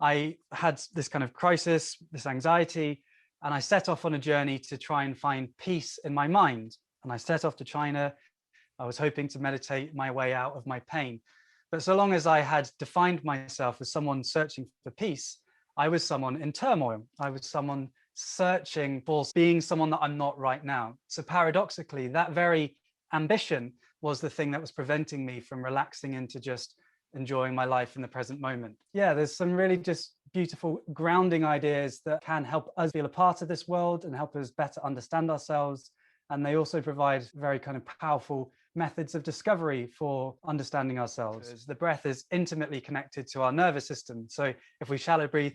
I had this kind of crisis, this anxiety, and I set off on a journey to try and find peace in my mind. And I set off to China. I was hoping to meditate my way out of my pain. But so long as I had defined myself as someone searching for peace, I was someone in turmoil. I was someone searching for being someone that I'm not right now. So paradoxically, that very ambition was the thing that was preventing me from relaxing into just enjoying my life in the present moment. Yeah, there's some really just beautiful grounding ideas that can help us feel a part of this world and help us better understand ourselves. And they also provide very kind of powerful methods of discovery for understanding ourselves. The breath is intimately connected to our nervous system. So if we shallow breathe,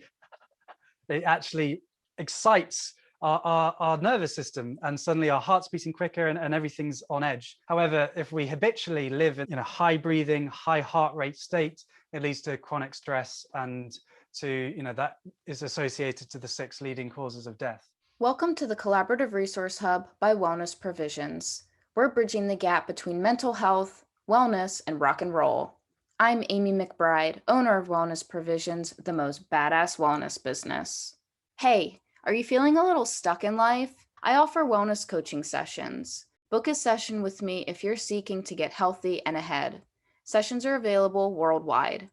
it actually excites our nervous system, and suddenly our heart's beating quicker and everything's on edge. However, if we habitually live in a high breathing, high heart rate state, it leads to chronic stress, and to, that is associated to the 6 leading causes of death. Welcome to the Collaborative Resource Hub by Wellness Provisions. We're bridging the gap between mental health, wellness, and rock and roll. I'm Amy McBride, owner of Wellness Provisions, the most badass wellness business. Hey, are you feeling a little stuck in life? I offer wellness coaching sessions. Book a session with me if you're seeking to get healthy and ahead. Sessions are available worldwide.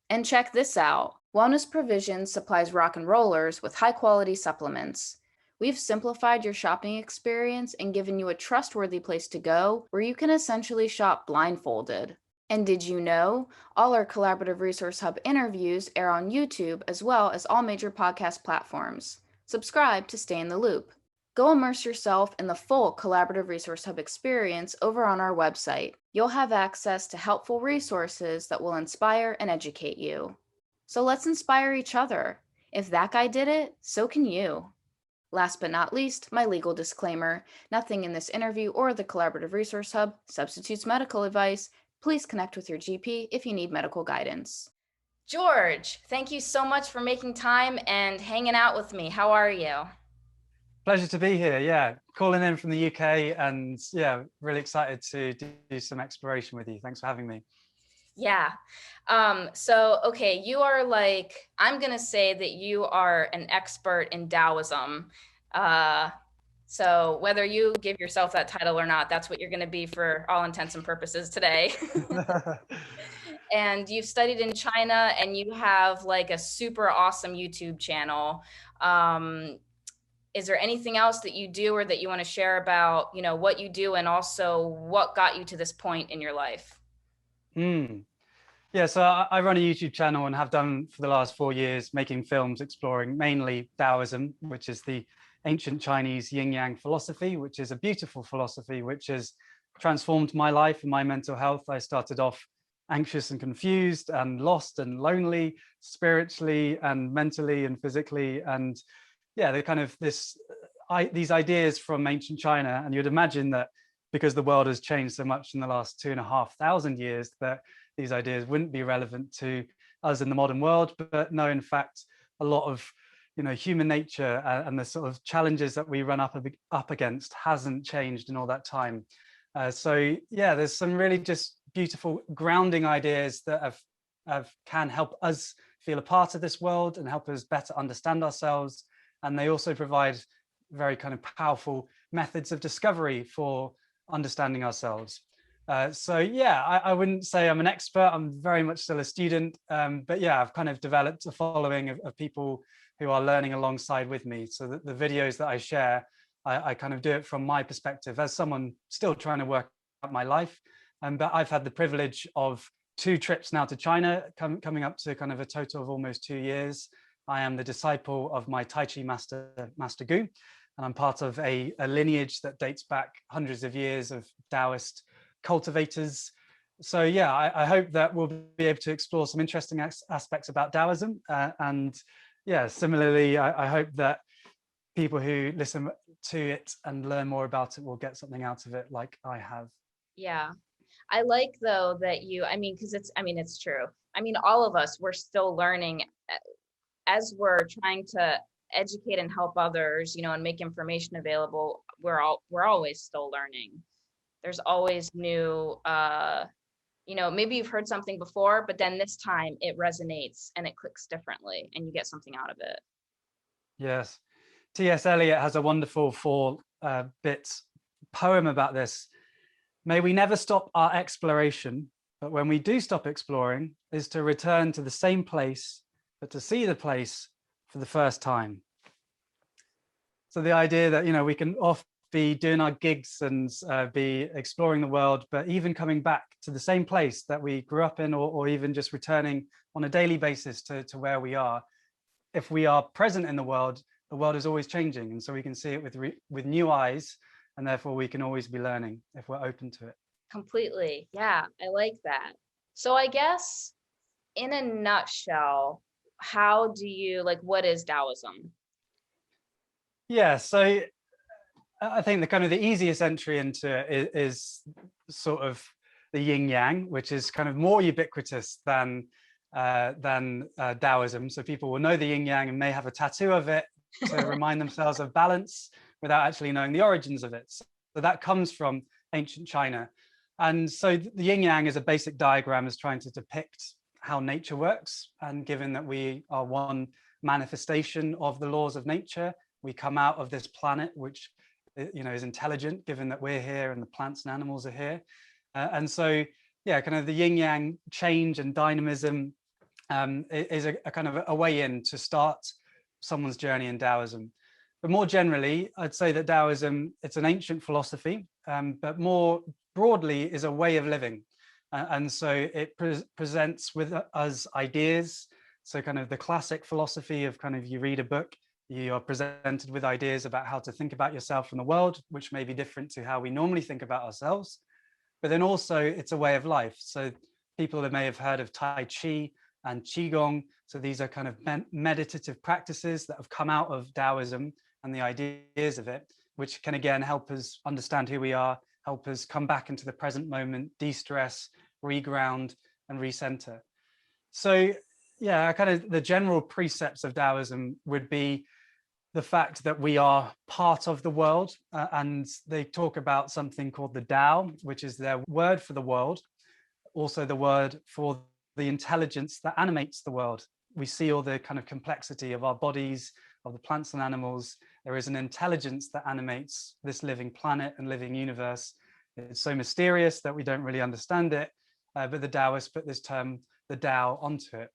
And check this out. Wellness Provisions supplies rock and rollers with high-quality supplements. We've simplified your shopping experience and given you a trustworthy place to go where you can essentially shop blindfolded. And did you know all our Collaborative Resource Hub interviews air on YouTube as well as all major podcast platforms? Subscribe to stay in the loop. Go immerse yourself in the full Collaborative Resource Hub experience over on our website. You'll have access to helpful resources that will inspire and educate you. So let's inspire each other. If that guy did it, so can you. Last but not least, my legal disclaimer. Nothing in this interview or the Collaborative Resource Hub substitutes medical advice. Please connect with your GP if you need medical guidance. George, thank you so much for making time and hanging out with me. How are you? Pleasure to be here. Yeah, calling in from the UK, and yeah, really excited to do some exploration with you. Thanks for having me. Yeah. Okay, you are I'm going to say that you are an expert in Daoism. So whether you give yourself that title or not, that's what you're going to be for all intents and purposes today. And you've studied in China, and you have a super awesome YouTube channel. Is there anything else that you do or that you want to share about, what you do and also what got you to this point in your life? Yeah, so I run a YouTube channel and have done for the last 4 years, making films exploring mainly Taoism, which is the ancient Chinese yin-yang philosophy, which is a beautiful philosophy, which has transformed my life and my mental health. I started off anxious and confused and lost and lonely, spiritually and mentally and physically. And yeah, they're kind of these ideas from ancient China. And you'd imagine that because the world has changed so much in the last 2,500 years, that these ideas wouldn't be relevant to us in the modern world. But no, in fact, a lot of human nature and the sort of challenges that we run up against hasn't changed in all that time. So yeah, there's some really just beautiful grounding ideas that can help us feel a part of this world and help us better understand ourselves. And they also provide very kind of powerful methods of discovery for understanding ourselves. So yeah, I wouldn't say I'm an expert. I'm very much still a student. But yeah, I've kind of developed a following of people who are learning alongside with me. So that the videos that I share, I kind of do it from my perspective as someone still trying to work out my life. But I've had the privilege of 2 trips now to China, coming up to kind of a total of almost 2 years. I am the disciple of my Tai Chi master, Master Gu, and I'm part of a lineage that dates back hundreds of years of Taoist cultivators. So yeah, I hope that we'll be able to explore some interesting aspects about Taoism. And yeah, similarly, I hope that people who listen to it and learn more about it will get something out of it like I have. Yeah. I like though that because it's true. All of us, we're still learning as we're trying to educate and help others, and make information available. We're always still learning. There's always new maybe you've heard something before, but then this time it resonates and it clicks differently and you get something out of it. Yes. T.S. Eliot has a wonderful four-bit poem about this. May we never stop our exploration, but when we do stop exploring, is to return to the same place, but to see the place for the first time. So the idea that, we can often be doing our gigs and be exploring the world, but even coming back to the same place that we grew up in, or even just returning on a daily basis to where we are. If we are present in the world is always changing. And so we can see it with new eyes, and therefore we can always be learning if we're open to it. Completely. Yeah, I like that. So I guess in a nutshell, what is Taoism? Yeah, so I think the easiest entry into it is sort of the yin yang, which is kind of more ubiquitous than Daoism. So people will know the yin yang and may have a tattoo of it to remind themselves of balance without actually knowing the origins of it. So that comes from ancient China. And so the yin yang is a basic diagram as trying to depict how nature works. And given that we are one manifestation of the laws of nature, we come out of this planet, which is intelligent, given that we're here and the plants and animals are here. And so, yeah, kind of the yin yang change and dynamism is a kind of a way in to start someone's journey in Taoism. But more generally, I'd say that Taoism, it's an ancient philosophy, but more broadly is a way of living. And so it presents with us ideas. So kind of the classic philosophy of kind of, you read a book, you are presented with ideas about how to think about yourself and the world, which may be different to how we normally think about ourselves. But then also it's a way of life. So people that may have heard of Tai Chi and Qigong. So these are kind of meditative practices that have come out of Taoism and the ideas of it, which can again help us understand who we are, help us come back into the present moment, de-stress, reground, and recenter. So yeah, kind of the general precepts of Taoism would be the fact that we are part of the world, and they talk about something called the Tao, which is their word for the world, also the word for the intelligence that animates the world. We see all the kind of complexity of our bodies, of the plants and animals. There is an intelligence that animates this living planet and living universe. It's so mysterious that we don't really understand it, but the Taoists put this term, the Tao, onto it.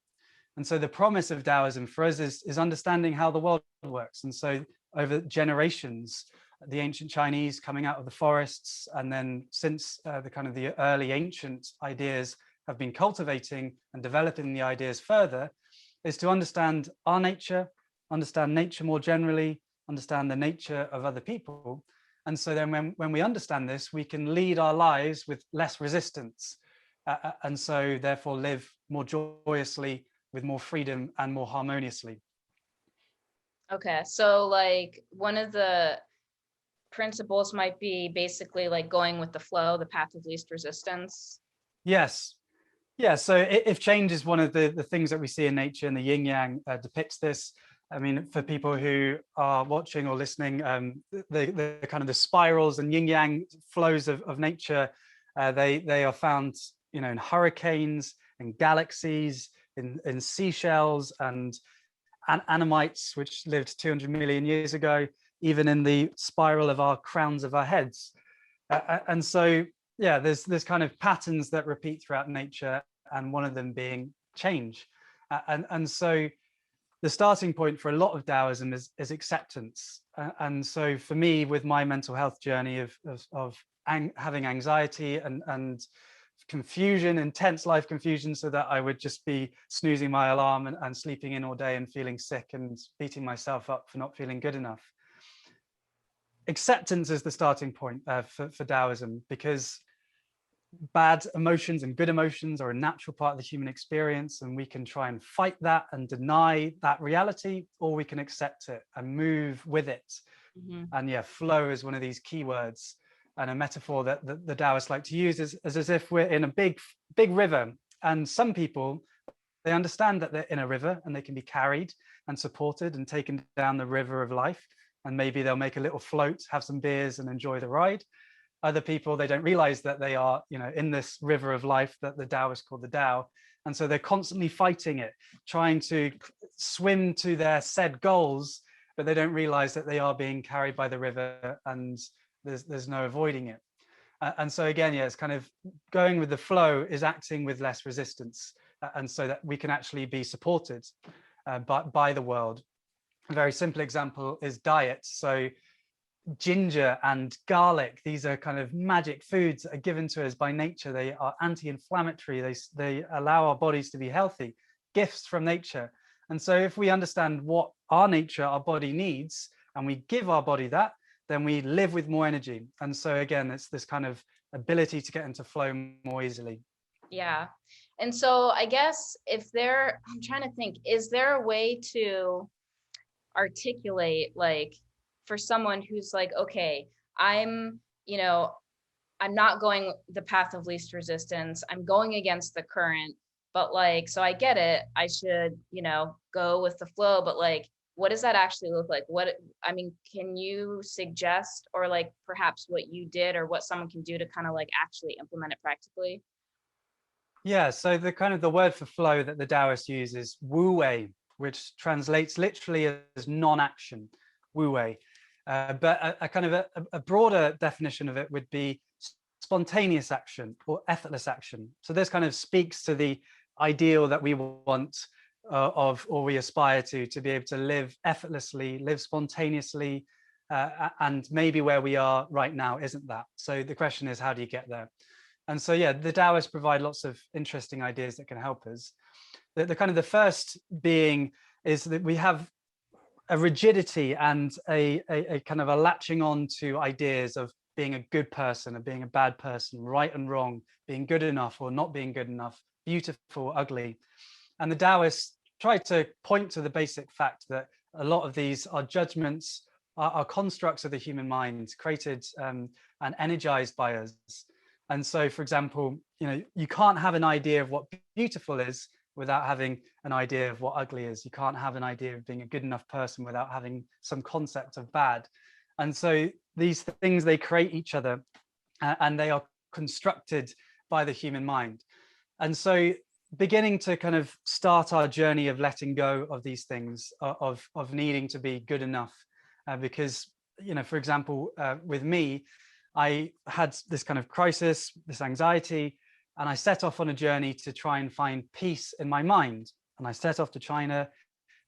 And so the promise of Taoism for us is understanding how the world works. And so over generations, the ancient Chinese coming out of the forests, and then since the early ancient ideas have been cultivating and developing the ideas further, is to understand our nature, understand nature more generally, understand the nature of other people. And so then when we understand this, we can lead our lives with less resistance. And so therefore live more joyously, with more freedom and more harmoniously. Okay, so like one of the principles might be basically like going with the flow, the path of least resistance. Yes. Yeah, so if change is one of the things that we see in nature, and the yin yang depicts this. I mean, for people who are watching or listening, the kind of the spirals and yin yang flows of nature, they are found, in hurricanes and galaxies, in seashells and animates, which lived 200 million years ago, even in the spiral of our crowns of our heads. And so, yeah, there's kind of patterns that repeat throughout nature, and one of them being change. And so the starting point for a lot of Taoism is acceptance. And so for me, with my mental health journey of having anxiety and confusion, intense life confusion, so that I would just be snoozing my alarm and sleeping in all day and feeling sick and beating myself up for not feeling good enough. Acceptance is the starting point for Taoism, because bad emotions and good emotions are a natural part of the human experience, and we can try and fight that and deny that reality, or we can accept it and move with it. Mm-hmm. And yeah, flow is one of these key words, and a metaphor that the Taoists like to use is as if we're in a big river, and some people, they understand that they're in a river and they can be carried and supported and taken down the river of life, and maybe they'll make a little float, have some beers and enjoy the ride. Other people, they don't realize that they are, in this river of life that the Taoists call the Tao. And so they're constantly fighting it, trying to swim to their said goals, but they don't realize that they are being carried by the river and there's no avoiding it. And so again, yeah, it's kind of going with the flow is acting with less resistance. And so that we can actually be supported by the world. A very simple example is diet. So ginger and garlic, these are kind of magic foods that are given to us by nature. They are anti-inflammatory. They allow our bodies to be healthy, gifts from nature. And so if we understand what our nature, our body needs, and we give our body that, then we live with more energy. And so again, it's this kind of ability to get into flow more easily. Yeah. And so I guess I'm trying to think, is there a way to articulate, like, for someone who's like, okay, I'm not going the path of least resistance. I'm going against the current, but like, so I get it. I should, go with the flow, but like, what does that actually look like? Can you suggest, or like perhaps what you did or what someone can do to kind of like actually implement it practically? Yeah, so the word for flow that the Taoists use is wu wei, which translates literally as non-action, wu wei. But a broader definition of it would be spontaneous action or effortless action. So this kind of speaks to the ideal that we want or we aspire to be able to live effortlessly, live spontaneously, and maybe where we are right now isn't that. So the question is, how do you get there? And so, yeah, the Taoists provide lots of interesting ideas that can help us. The first being is that we have a rigidity and a kind of a latching on to ideas of being a good person, of being a bad person, right and wrong, being good enough or not being good enough, beautiful, ugly. And the Taoists try to point to the basic fact that a lot of these are judgments, are constructs of the human mind, created and energized by us. And so, for example, you can't have an idea of what beautiful is without having an idea of what ugly is. You can't have an idea of being a good enough person without having some concept of bad. And so these things, they create each other and they are constructed by the human mind. And so beginning to kind of start our journey of letting go of these things, of needing to be good enough, because, for example, with me, I had this kind of crisis, this anxiety, and I set off on a journey to try and find peace in my mind. And I set off to China.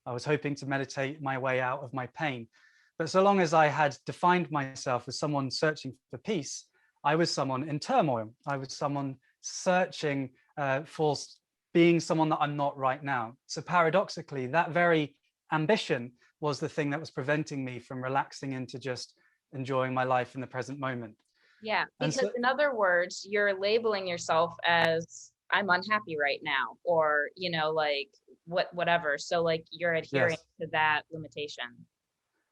I was hoping to meditate my way out of my pain. But so long as I had defined myself as someone searching for peace, I was someone in turmoil. I was someone searching for being someone that I'm not right now. So paradoxically, that very ambition was the thing that was preventing me from relaxing into just enjoying my life in the present moment. Yeah, because in other words, you're labeling yourself as I'm unhappy right now, or like whatever. So like you're adhering to that limitation.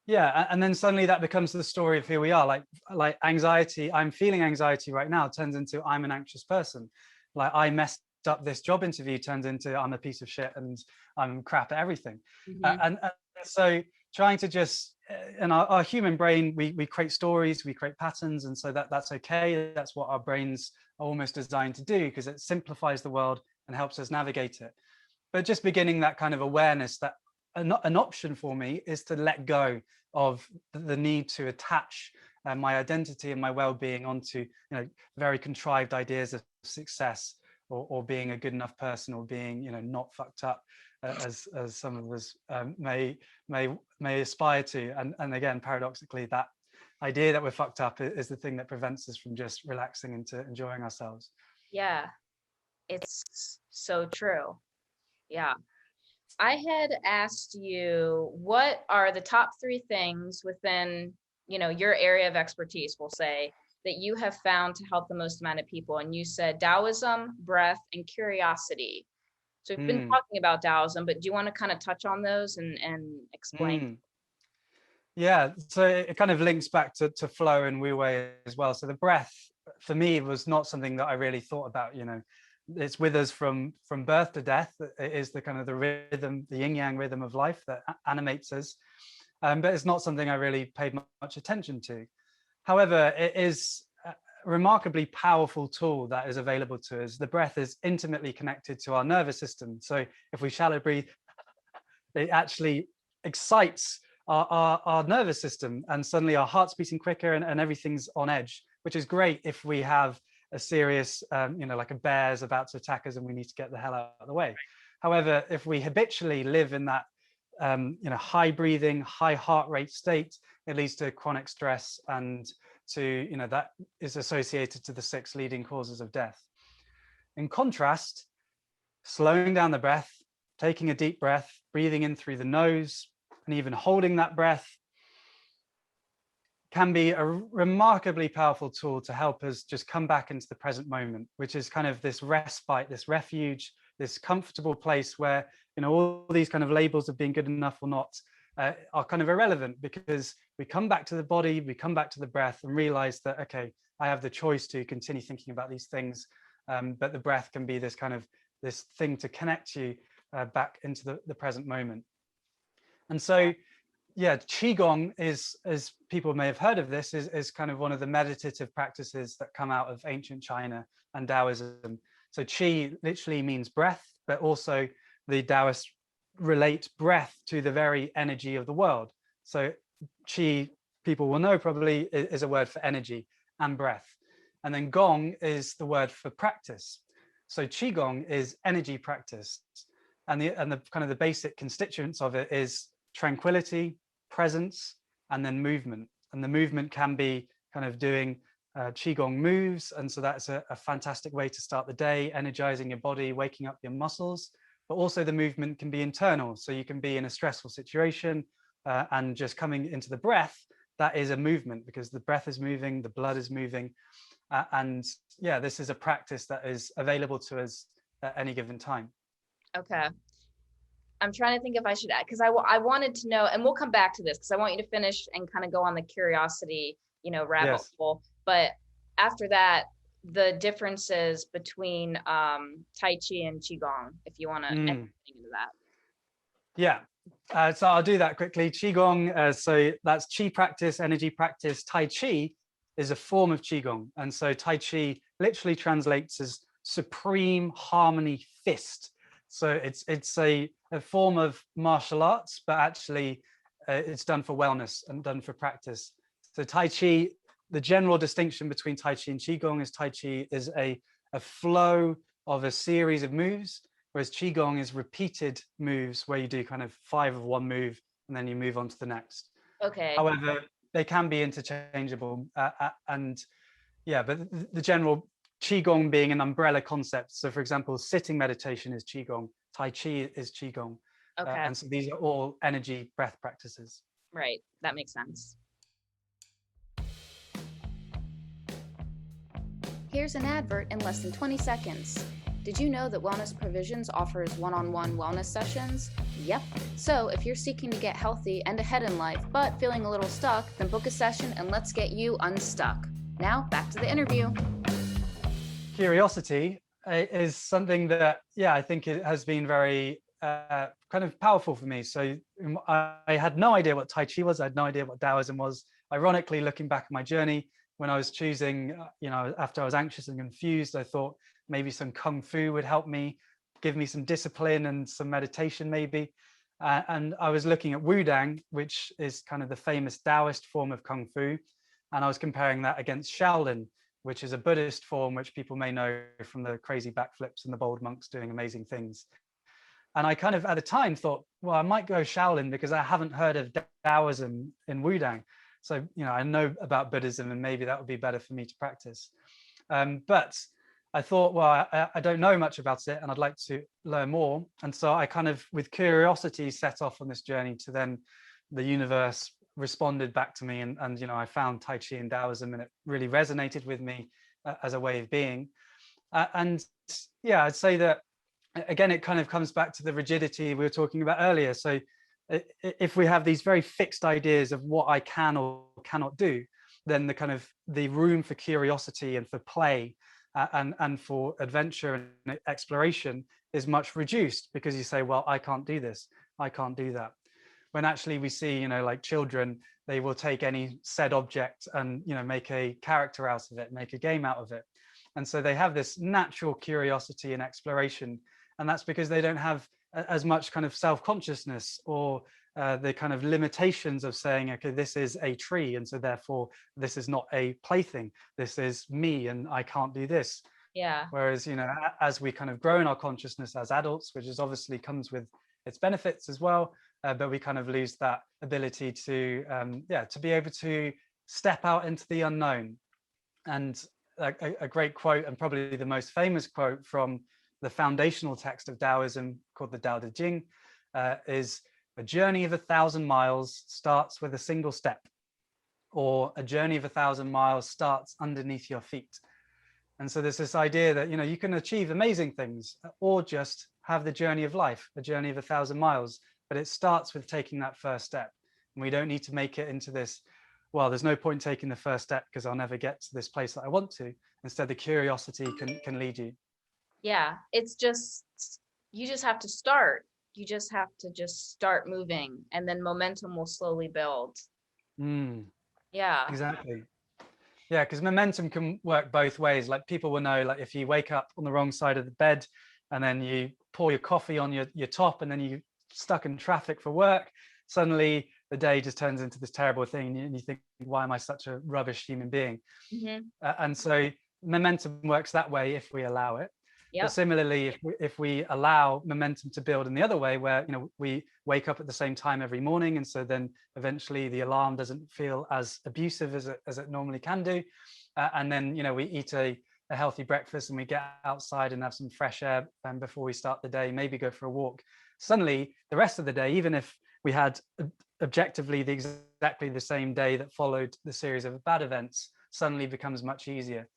Yeah, and then suddenly that becomes the story of who we are. Like anxiety, I'm feeling anxiety right now turns into I'm an anxious person. Like I messed up this job interview turns into I'm a piece of shit and I'm crap at everything. And so trying to just in our human brain, we create stories, we create patterns, and so that's okay. That's what our brains are almost designed to do, because it simplifies the world and helps us navigate it. But just beginning that kind of awareness that an option for me is to let go of the need to attach my identity and my well-being onto very contrived ideas of success, or being a good enough person, or being not fucked up, as some of us may aspire to. And again, paradoxically, that idea that we're fucked up is the thing that prevents us from just relaxing into enjoying ourselves. Yeah, it's so true. Yeah. I had asked you, what are the top 3 things within, your area of expertise, we'll say, that you have found to help the most amount of people? And you said Taoism, breath, and curiosity. So we've been talking about Taoism, but do you want to kind of touch on those and explain? Yeah, so it kind of links back to flow and wu wei as well. So the breath for me was not something that I really thought about. It's with us from birth to death. It is the kind of the rhythm, the yin yang rhythm of life that animates us. But it's not something I really paid much attention to. However, it is remarkably powerful tool that is available to us. The breath is intimately connected to our nervous system. So if we shallow breathe, it actually excites our nervous system, and suddenly our heart's beating quicker, and everything's on edge, which is great if we have a serious, like a bear's about to attack us and we need to get the hell out of the way. However, if we habitually live in that high breathing, high heart rate state, it leads to chronic stress, and to, that is associated to the 6 leading causes of death. In contrast, slowing down the breath, taking a deep breath, breathing in through the nose, and even holding that breath can be a remarkably powerful tool to help us just come back into the present moment, which is kind of this respite, this refuge, this comfortable place where, all these kind of labels of being good enough or not are kind of irrelevant, because we come back to the body, we come back to the breath and realize that, okay, I have the choice to continue thinking about these things, but the breath can be this kind of this thing to connect you back into the present moment. And so, yeah, Qigong is, as people may have heard of this, is kind of one of the meditative practices that come out of ancient China and Daoism. So Qi literally means breath, but also the Taoists relate breath to the very energy of the world. So Qi, people will know probably, is a word for energy and breath. And then Gong is the word for practice. So Qigong is energy practice. And the kind of the basic constituents of it is tranquility, presence, and then movement. And the movement can be kind of doing Qigong moves. And so that's a fantastic way to start the day, energizing your body, waking up your muscles. But also the movement can be internal. So you can be in a stressful situation and just coming into the breath, that is a movement, because the breath is moving, the blood is moving. And yeah, this is a practice that is available to us at any given time. Okay. I'm trying to think if I should add, because I wanted to know, and we'll come back to this because I want you to finish and kind of go on the curiosity, rabbit hole. But after that, the differences between Tai Chi and Qigong, if you want to get into that. Yeah. So I'll do that quickly. Qigong, so that's Qi practice, energy practice. Tai Chi is a form of Qigong. And so Tai Chi literally translates as supreme harmony fist. So it's a form of martial arts, but actually it's done for wellness and done for practice. So Tai Chi, the general distinction between Tai Chi and Qigong is Tai Chi is a flow of a series of moves, whereas Qigong is repeated moves where you do kind of 5 of one move and then you move on to the next. Okay. However, they can be interchangeable. And yeah, but the general Qigong being an umbrella concept. So for example, sitting meditation is Qigong, Tai Chi is Qigong. Okay. And so these are all energy breath practices. Right, that makes sense. Here's an advert in less than 20 seconds. Did you know that Wellness Provisions offers one-on-one wellness sessions? Yep. So if you're seeking to get healthy and ahead in life, but feeling a little stuck, then book a session and let's get you unstuck. Now, back to the interview. Curiosity is something that, yeah, I think it has been very kind of powerful for me. So I had no idea what Tai Chi was. I had no idea what Daoism was. Ironically, looking back at my journey, when I was choosing, after I was anxious and confused, I thought maybe some Kung Fu would help me, give me some discipline and some meditation maybe. And I was looking at Wudang, which is kind of the famous Taoist form of Kung Fu. And I was comparing that against Shaolin, which is a Buddhist form, which people may know from the crazy backflips and the bold monks doing amazing things. And I kind of at the time thought, well, I might go Shaolin because I haven't heard of Daoism in Wudang. So, I know about Buddhism and maybe that would be better for me to practice. But I thought, well, I don't know much about it and I'd like to learn more. And so I kind of, with curiosity, set off on this journey to then the universe responded back to me. And I found Tai Chi and Daoism and it really resonated with me as a way of being. And yeah, I'd say that, again, it kind of comes back to the rigidity we were talking about earlier. So if we have these very fixed ideas of what I can or cannot do, then the room for curiosity and for play and for adventure and exploration is much reduced, because you say, well, I can't do this, I can't do that. when actually we see, you know, like children, they will take any said object and, you know, make a character out of it, make a game out of it. And so they have this natural curiosity and exploration. And that's because they don't have as much kind of self-consciousness or the kind of limitations of saying, okay, this is a tree, and so therefore this is not a plaything. This is me, and I can't do this. Yeah. Whereas, you know, as we kind of grow in our consciousness as adults, which is obviously comes with its benefits as well, but we kind of lose that ability to, to be able to step out into the unknown. And a great quote, and probably the most famous quote from the foundational text of Taoism, called the Tao Te Ching, is, "A journey of 1,000 miles starts with a single step," or "A journey of 1,000 miles starts underneath your feet." And so there's this idea that, you know, you can achieve amazing things or just have the journey of life, a journey of 1,000 miles, but it starts with taking that first step. And we don't need to make it into this, well, there's no point taking the first step because I'll never get to this place that I want to. Instead, the curiosity can lead you. Yeah, it's just, you just have to start. You just have to just start moving, and then momentum will slowly build. Yeah. Exactly. Yeah, because momentum can work both ways. Like people will know, like if you wake up on the wrong side of the bed and then you pour your coffee on your top and then you stuck in traffic for work, suddenly the day just turns into this terrible thing and you think, why am I such a rubbish human being? And so momentum works that way if we allow it. Yep. But similarly, if we allow momentum to build in the other way, where, you know, we wake up at the same time every morning, and so then eventually the alarm doesn't feel as abusive as it normally can do, and then, you know, we eat a healthy breakfast and we get outside and have some fresh air before we start the day, maybe go for a walk. Suddenly, the rest of the day, even if we had objectively exactly the same day that followed the series of bad events, suddenly becomes much easier.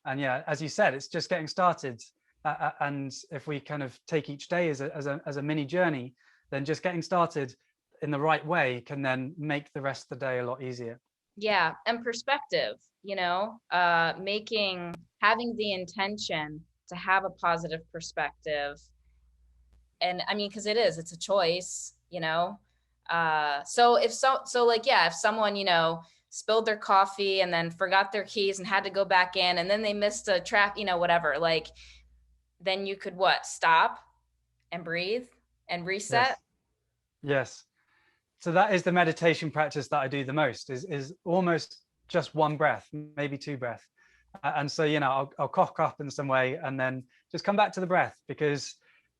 And yeah, as you said, it's just getting started. And if we kind of take each day as a mini journey, then just getting started in the right way can then make the rest of the day a lot easier. Yeah, and perspective, you know, having the intention to have a positive perspective. And I mean, because it's a choice, you know. So if someone, you know, spilled their coffee and then forgot their keys and had to go back in, and then they missed a trap, you know, whatever, like, then you could stop and breathe and reset. Yes. So that is the meditation practice that I do the most, is almost just one breath, maybe two breaths. And so, you know, I'll cock up in some way and then just come back to the breath, because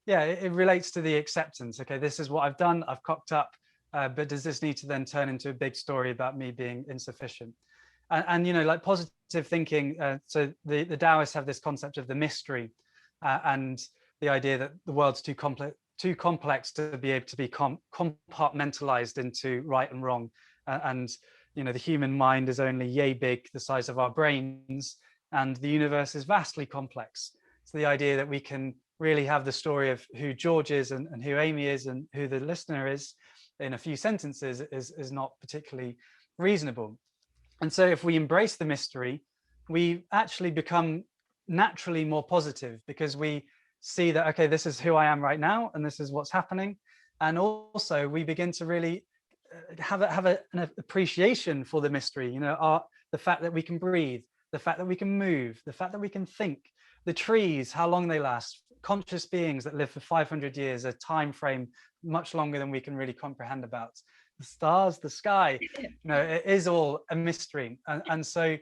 yeah, it relates to the acceptance. Okay, this is what I've done, I've cocked up, but does this need to then turn into a big story about me being insufficient? And you know, like positive thinking, so the Taoists have this concept of the mystery, and the idea that the world's too complex to be able to be compartmentalized into right and wrong, and you know, the human mind is only yay big, the size of our brains, and the universe is vastly complex. So the idea that we can really have the story of who George is and who Amy is and who the listener is in a few sentences is not particularly reasonable. And so if we embrace the mystery, we actually become naturally more positive, because we see that, okay, this is who I am right now and this is what's happening. And also we begin to really have an appreciation for the mystery, you know, the fact that we can breathe, the fact that we can move, the fact that we can think, the trees, how long they last, conscious beings that live for 500 years, a time frame much longer than we can really comprehend about, the stars, the sky, you know, it is all a mystery. And so,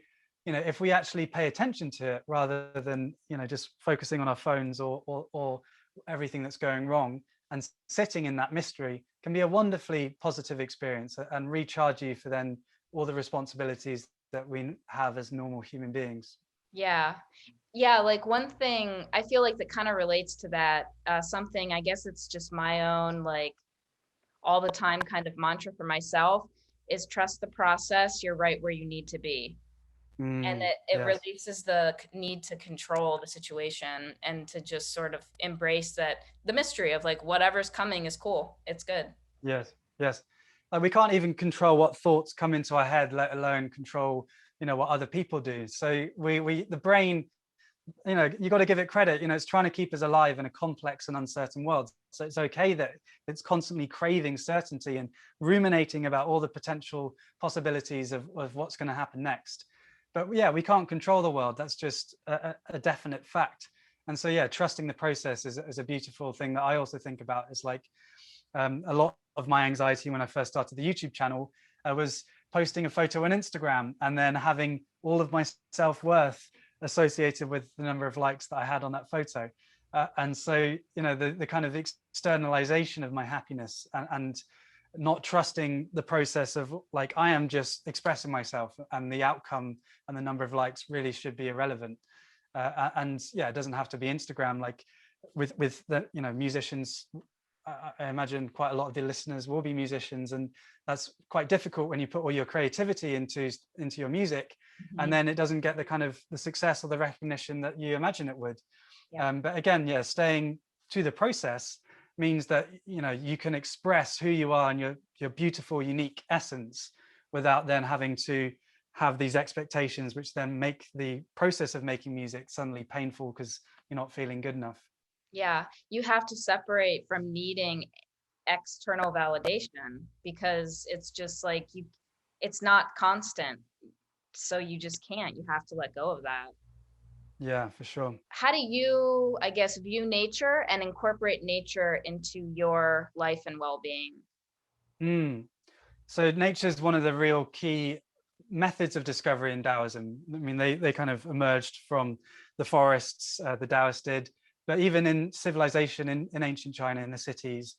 you know, if we actually pay attention to it rather than, you know, just focusing on our phones or everything that's going wrong, and sitting in that mystery can be a wonderfully positive experience and recharge you for then all the responsibilities that we have as normal human beings. Yeah. Yeah, like one thing I feel like that kind of relates to that, something, I guess it's just my own, like, all the time kind of mantra for myself, is trust the process, you're right where you need to be. And it Yes. releases the need to control the situation, and to just sort of embrace that the mystery of, like, whatever's coming is cool, it's good. Yes. Like we can't even control what thoughts come into our head, let alone control, you know, what other people do. So the brain you got to give it credit. It's trying to keep us alive in a complex and uncertain world. So it's okay that it's constantly craving certainty and ruminating about all the potential possibilities of what's going to happen next. But yeah, we can't control the world. That's just a definite fact. And so yeah, trusting the process is a beautiful thing that I also think about. Is like a lot of my anxiety when I first started the YouTube channel was posting a photo on Instagram and then having all of my self-worth associated with the number of likes that I had on that photo. And so, the kind of externalization of my happiness and not trusting the process of like, I am just expressing myself and the outcome and the number of likes really should be irrelevant. And yeah, it doesn't have to be Instagram. Like with the, musicians, I imagine quite a lot of the listeners will be musicians, and that's quite difficult when you put all your creativity into your music, and then it doesn't get the kind of the success or the recognition that you imagine it would. But again, yeah, staying to the process means that you can express who you are and your beautiful, unique essence without then having to have these expectations, which then make the process of making music suddenly painful because you're not feeling good enough. Yeah, you have to separate from needing external validation, because it's just like it's not constant. So you just can't. You have to let go of that. Yeah, for sure. How do you, I guess, view nature and incorporate nature into your life and well-being? So nature is one of the real key methods of discovery in Taoism. I mean, they kind of emerged from the forests, the Taoists did, but even in civilization in ancient China, in the cities,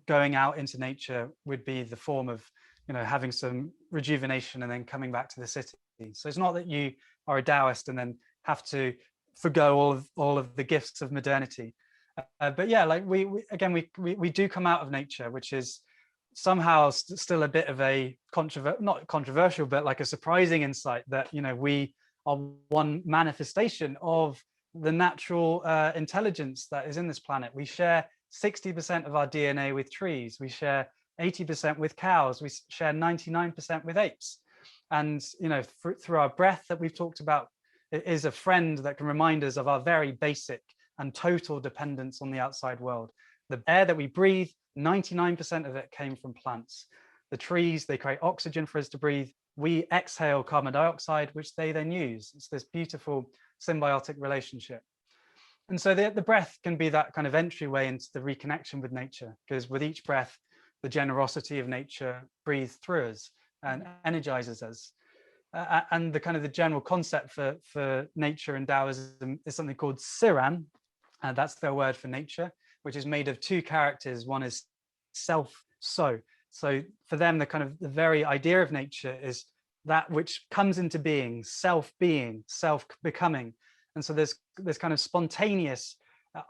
going out into nature would be the form of, having some rejuvenation and then coming back to the city. So it's not that you are a Taoist and then have to forgo all of the gifts of modernity. But yeah, like we do come out of nature, which is somehow still a bit of a not controversial, but like a surprising insight that we are one manifestation of the natural intelligence that is in this planet. We share 60% of our DNA with trees. We share 80% with cows. We share 99% with apes. And through our breath that we've talked about, it is a friend that can remind us of our very basic and total dependence on the outside world. The air that we breathe, 99% of it came from plants. The trees, they create oxygen for us to breathe. We exhale carbon dioxide, which they then use. It's this beautiful symbiotic relationship. And so the breath can be that kind of entryway into the reconnection with nature, because with each breath, the generosity of nature breathes through us and energizes us. And the kind of the general concept for nature in Taoism is something called Siran. That's their word for nature, which is made of two characters. One is self, so. So for them, the kind of the very idea of nature is that which comes into being, self-becoming. And so there's this kind of spontaneous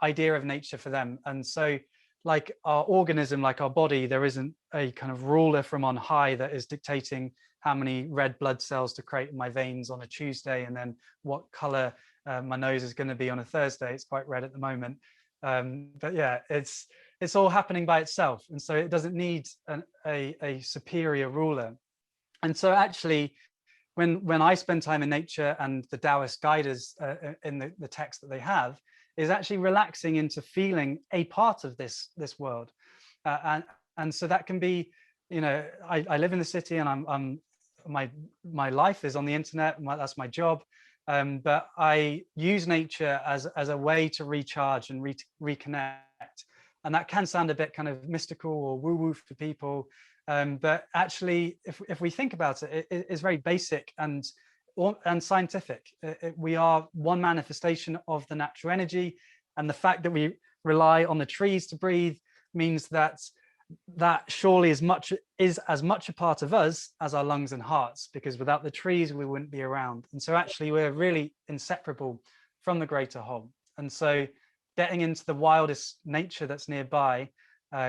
idea of nature for them. And so like our organism, like our body, there isn't a kind of ruler from on high that is dictating how many red blood cells to create in my veins on a Tuesday, and then what color my nose is going to be on a Thursday. It's quite red at the moment. But yeah, it's all happening by itself. And so it doesn't need a superior ruler. And so actually, when I spend time in nature, and the Taoist guiders in the text that they have, is actually relaxing into feeling a part of this world. And so that can be, I live in the city, and my life is on the internet. That's my job. But I use nature as a way to recharge and reconnect. And that can sound a bit kind of mystical or woo-woo for people. But actually, if we think about it, it is very basic and scientific. We are one manifestation of the natural energy. And the fact that we rely on the trees to breathe means that surely is as much a part of us as our lungs and hearts, because without the trees we wouldn't be around. And so actually we're really inseparable from the greater whole. And so getting into the wildest nature that's nearby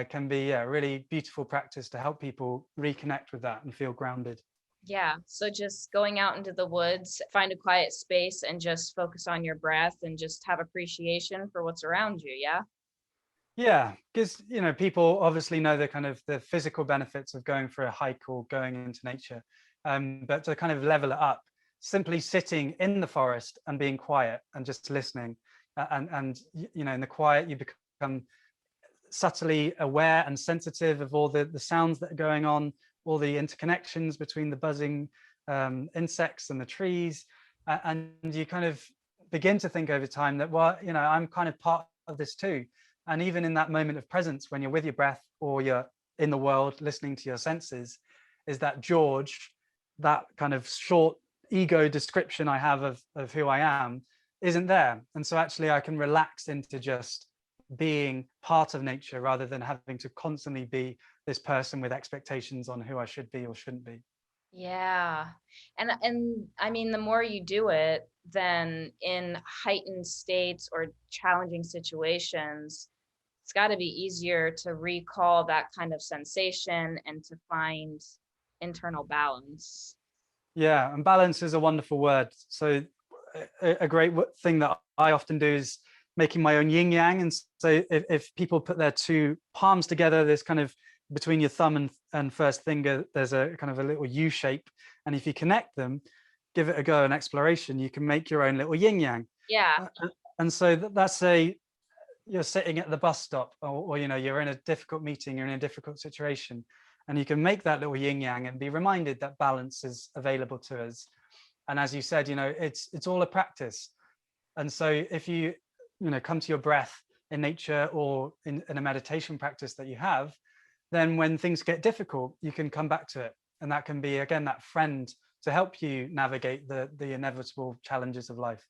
can be a really beautiful practice to help people reconnect with that and feel grounded. Yeah, so just going out into the woods, find a quiet space and just focus on your breath and just have appreciation for what's around you. Yeah. Yeah, because people obviously know the kind of the physical benefits of going for a hike or going into nature, but to kind of level it up, simply sitting in the forest and being quiet and just listening. And you know, in the quiet, you become subtly aware and sensitive of all the sounds that are going on, all the interconnections between the buzzing insects and the trees. And you kind of begin to think over time that, well, you know, I'm kind of part of this too. And even in that moment of presence, when you're with your breath or you're in the world listening to your senses, is that George, that kind of short ego description I have of who I am, isn't there. And so actually I can relax into just being part of nature rather than having to constantly be this person with expectations on who I should be or shouldn't be. Yeah. And I mean, the more you do it, then in heightened states or challenging situations, it's got to be easier to recall that kind of sensation and to find internal balance. Yeah, and balance is a wonderful word. So a great thing that I often do is making my own yin yang. And so if people put their two palms together, there's kind of between your thumb and first finger, there's a kind of a little U shape. And if you connect them, give it a go, an exploration, you can make your own little yin yang. Yeah. And so that's you're sitting at the bus stop, or you know, you're in a difficult meeting, you're in a difficult situation, and you can make that little yin yang and be reminded that balance is available to us. And as you said, you know, it's all a practice. And so if you know, come to your breath in nature or in a meditation practice that you have, then when things get difficult, you can come back to it. And that can be, again, that friend to help you navigate the inevitable challenges of life.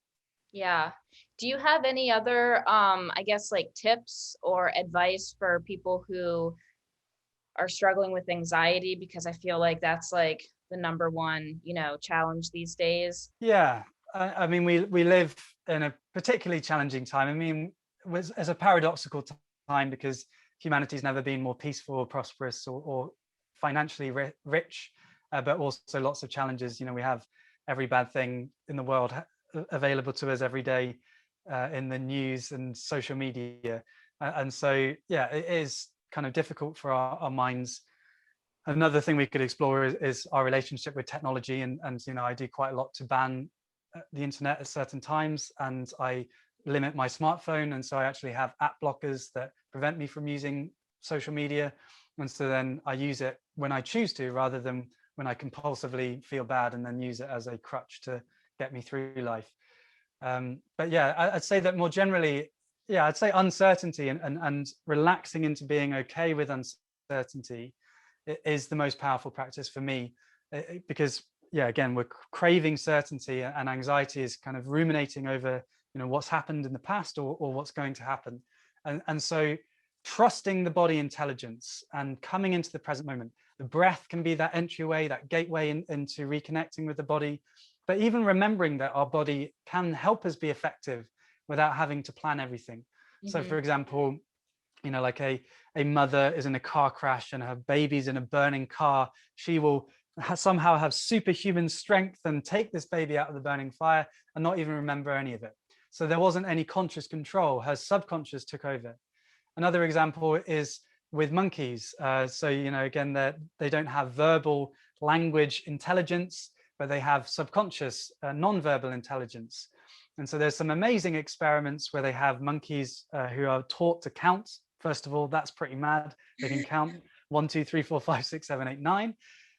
Yeah. Do you have any other, I guess, like tips or advice for people who are struggling with anxiety? Because I feel like that's like the number one, you know, challenge these days. Yeah. I mean, we live in a particularly challenging time. I mean, as a paradoxical time, because humanity's never been more peaceful or prosperous or financially rich, but also lots of challenges. You know, we have every bad thing in the world available to us every day in the news and social media. And so, yeah, it is kind of difficult for our minds. Another thing we could explore is our relationship with technology. And, you know, I do quite a lot to ban the internet at certain times, and I limit my smartphone. And so I actually have app blockers that prevent me from using social media. And so then I use it when I choose to, rather than when I compulsively feel bad and then use it as a crutch to get me through life. But yeah, I'd say that more generally, yeah, I'd say uncertainty and relaxing into being okay with uncertainty is the most powerful practice for me, because yeah, again, we're craving certainty, and anxiety is kind of ruminating over, you know, what's happened in the past or what's going to happen. And so trusting the body intelligence and coming into the present moment. The breath can be that entryway, that gateway into reconnecting with the body, but even remembering that our body can help us be effective without having to plan everything. Mm-hmm. So for example, you know, like a mother is in a car crash and her baby's in a burning car, she will somehow have superhuman strength and take this baby out of the burning fire and not even remember any of it. So there wasn't any conscious control, her subconscious took over. Another example is with monkeys. So, you know, again, they don't have verbal language intelligence, but they have subconscious non-verbal intelligence. And so there's some amazing experiments where they have monkeys who are taught to count. First of all, that's pretty mad. They can count 1, 2, 3, 4, 5, 6, 7, 8, 9.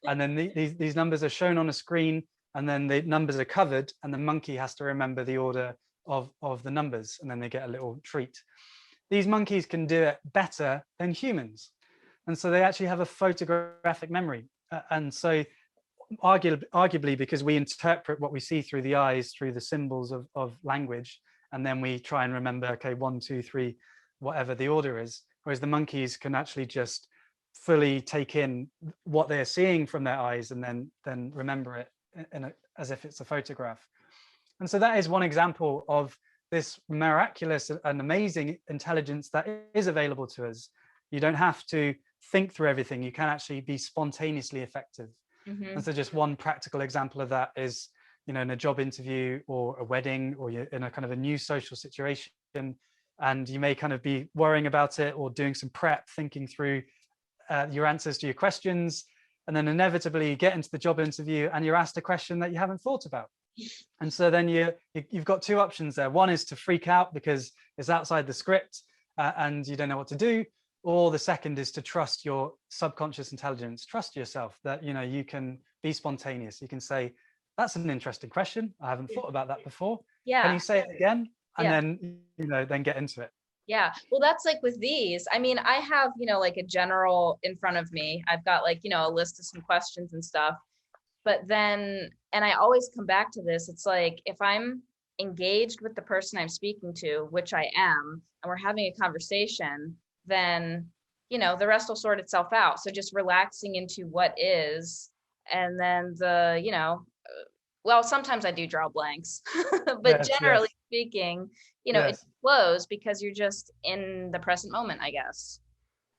And then these numbers are shown on a screen, and then the numbers are covered, and the monkey has to remember the order of the numbers, and then they get a little treat. These monkeys can do it better than humans. And so they actually have a photographic memory. And so arguably, because we interpret what we see through the eyes, through the symbols of language, and then we try and remember, okay, 1, 2, 3, whatever the order is, whereas the monkeys can actually just fully take in what they're seeing from their eyes and then remember it as if it's a photograph. And so that is one example of this miraculous and amazing intelligence that is available to us. You don't have to think through everything. You can actually be spontaneously effective. Mm-hmm. And so just one practical example of that is, you know, in a job interview or a wedding, or you're in a kind of a new social situation, and you may kind of be worrying about it or doing some prep, thinking through your answers to your questions. And then inevitably you get into the job interview and you're asked a question that you haven't thought about. And so then you've got two options there. One is to freak out because it's outside the script and you don't know what to do. Or the second is to trust your subconscious intelligence, trust yourself that, you know, you can be spontaneous. You can say, that's an interesting question. I haven't thought about that before. Yeah. Can you say it again? And Yeah. then, you know, then get into it. Yeah. Well, that's like with these, I mean, I have, you know, like a general in front of me. I've got like, you know, a list of some questions and stuff. But then, and I always come back to this, it's like, if I'm engaged with the person I'm speaking to, which I am, and we're having a conversation, then, you know, the rest will sort itself out. So just relaxing into what is, and then the, you know, well, sometimes I do draw blanks, but Yes, generally yes, speaking, you know, it yes. flows because you're just in the present moment, I guess.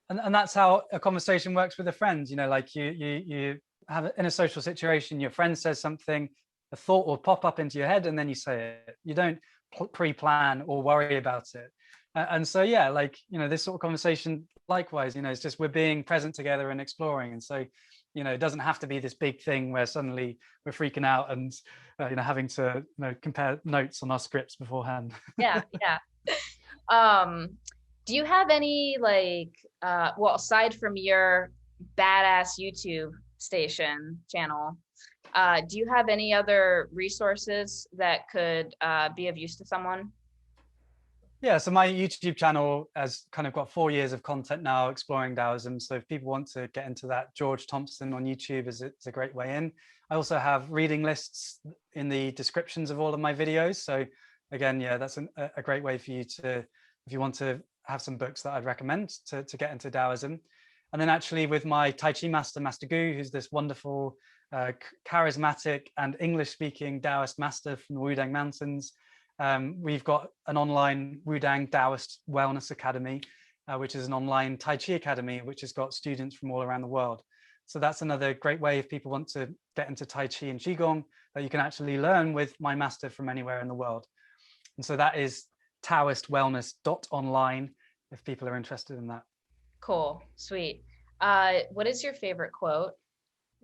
And that's how a conversation works with a friend. You know, like you have in a social situation, your friend says something, a thought will pop up into your head, and then you say it. You don't pre-plan or worry about it. And so, yeah, like, you know, this sort of conversation, likewise, you know, it's just we're being present together and exploring. And so, you know, it doesn't have to be this big thing where suddenly we're freaking out and, you know, having to, you know, compare notes on our scripts beforehand. Yeah, yeah. Um, do you have any like well, aside from your badass YouTube station channel, do you have any other resources that could be of use to someone? Yeah, so my YouTube channel has kind of got 4 years of content now exploring Taoism. So if people want to get into that, George Thompson on YouTube is a great way in. I also have reading lists in the descriptions of all of my videos. So again, yeah, that's a great way for you to, if you want to have some books that I'd recommend to get into Taoism. And then actually with my Tai Chi master, Master Gu, who's this wonderful, charismatic and English-speaking Taoist master from the Wudang Mountains, we've got an online Wudang Taoist Wellness Academy, which is an online Tai Chi Academy, which has got students from all around the world. So that's another great way if people want to get into Tai Chi and Qigong, that you can actually learn with my master from anywhere in the world. And so that is taoistwellness.online if people are interested in that. Cool, sweet. What is your favorite quote?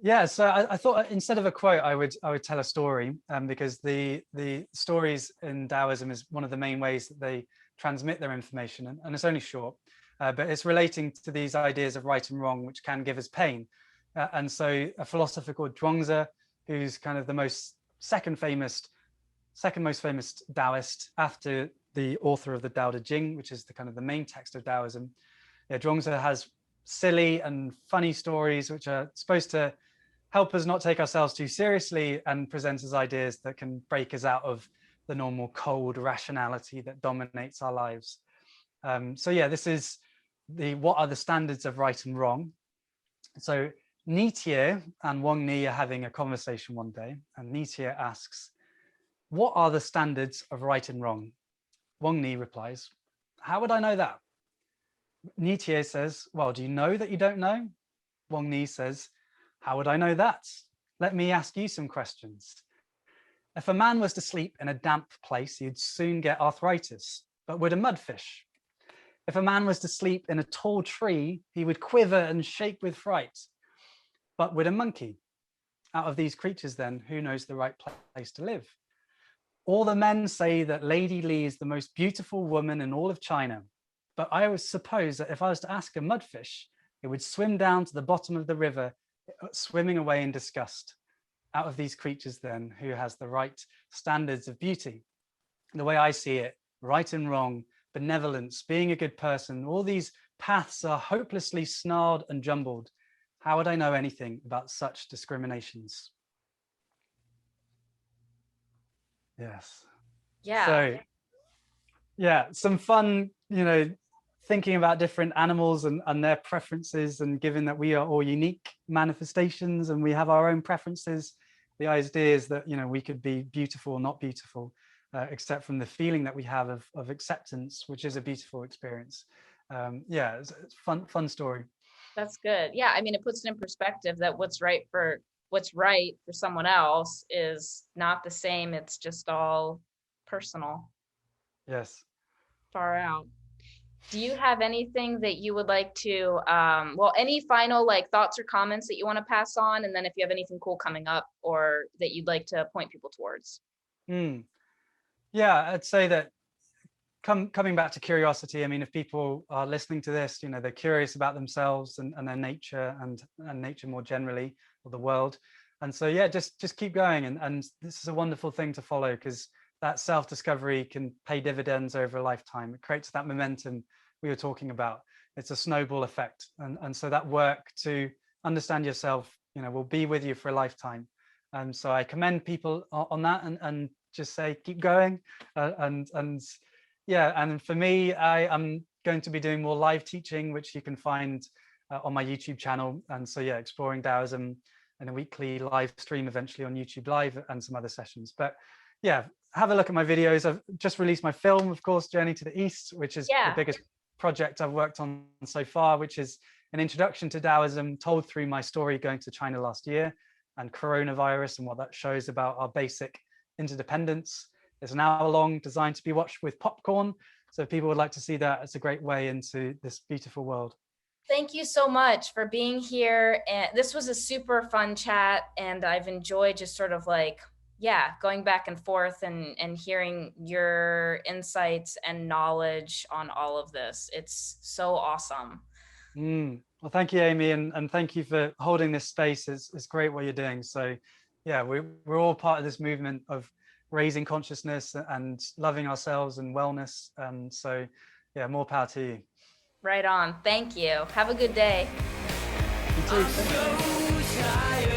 Yeah, so I thought instead of a quote, I would tell a story, because the stories in Taoism is one of the main ways that they transmit their information, and it's only short, but it's relating to these ideas of right and wrong, which can give us pain. And so a philosopher called Zhuangzi, who's kind of the second most famous Taoist after the author of the Tao Te Ching, which is the kind of the main text of Taoism. Yeah, Zhuangzi has silly and funny stories which are supposed to help us not take ourselves too seriously and present us ideas that can break us out of the normal cold rationality that dominates our lives. So yeah, this is what are the standards of right and wrong. So Nitie and Wang Ni are having a conversation one day, and Nitie asks, what are the standards of right and wrong? Wang Ni replies, how would I know that? Nitie says, well, do you know that you don't know? Wang Ni says, how would I know that? Let me ask you some questions. If a man was to sleep in a damp place, he'd soon get arthritis, but would a mudfish? If a man was to sleep in a tall tree, he would quiver and shake with fright, but would a monkey? Out of these creatures then, who knows the right place to live? All the men say that Lady Li is the most beautiful woman in all of China, but I would suppose that if I was to ask a mudfish, it would swim down to the bottom of the river, swimming away in disgust. Out of these creatures then, who has the right standards of beauty? The way I see it, right and wrong, benevolence, being a good person, all these paths are hopelessly snarled and jumbled. How would I know anything about such discriminations? Yes. Yeah. So yeah, some fun, you know, thinking about different animals and their preferences, and given that we are all unique manifestations and we have our own preferences, the idea is that, you know, we could be beautiful or not beautiful, except from the feeling that we have of acceptance, which is a beautiful experience. Yeah, it's fun story. That's good. Yeah, I mean, it puts it in perspective that what's right for someone else is not the same. It's just all personal. Yes. Far out. Do you have anything that you would like to, well, any final like thoughts or comments that you want to pass on? And then if you have anything cool coming up or that you'd like to point people towards. Mm. Yeah, I'd say that coming back to curiosity, I mean, if people are listening to this, you know, they're curious about themselves and their nature and nature more generally, or the world. And so, yeah, just keep going. And this is a wonderful thing to follow, because that self-discovery can pay dividends over a lifetime. It creates that momentum we were talking about. It's a snowball effect. And so that work to understand yourself, you know, will be with you for a lifetime. And so I commend people on that, and just say, keep going. And yeah, and for me, I am going to be doing more live teaching, which you can find on my YouTube channel. And so, yeah, exploring Daoism in a weekly live stream, eventually on YouTube Live, and some other sessions. But yeah, have a look at my videos. I've just released my film, of course, Journey to the East, which is the biggest project I've worked on so far, which is an introduction to Daoism told through my story going to China last year and coronavirus and what that shows about our basic interdependence. It's an hour long, designed to be watched with popcorn. So if people would like to see that, it's a great way into this beautiful world. Thank you so much for being here. And this was a super fun chat, and I've enjoyed just sort of like, yeah, going back and forth and hearing your insights and knowledge on all of this. It's so awesome. Well, thank you, Amy, and thank you for holding this space. It's great what you're doing. So yeah, we're all part of this movement of raising consciousness and loving ourselves and wellness. And so yeah, more power to you. Right on. Thank you. Have a good day. You too.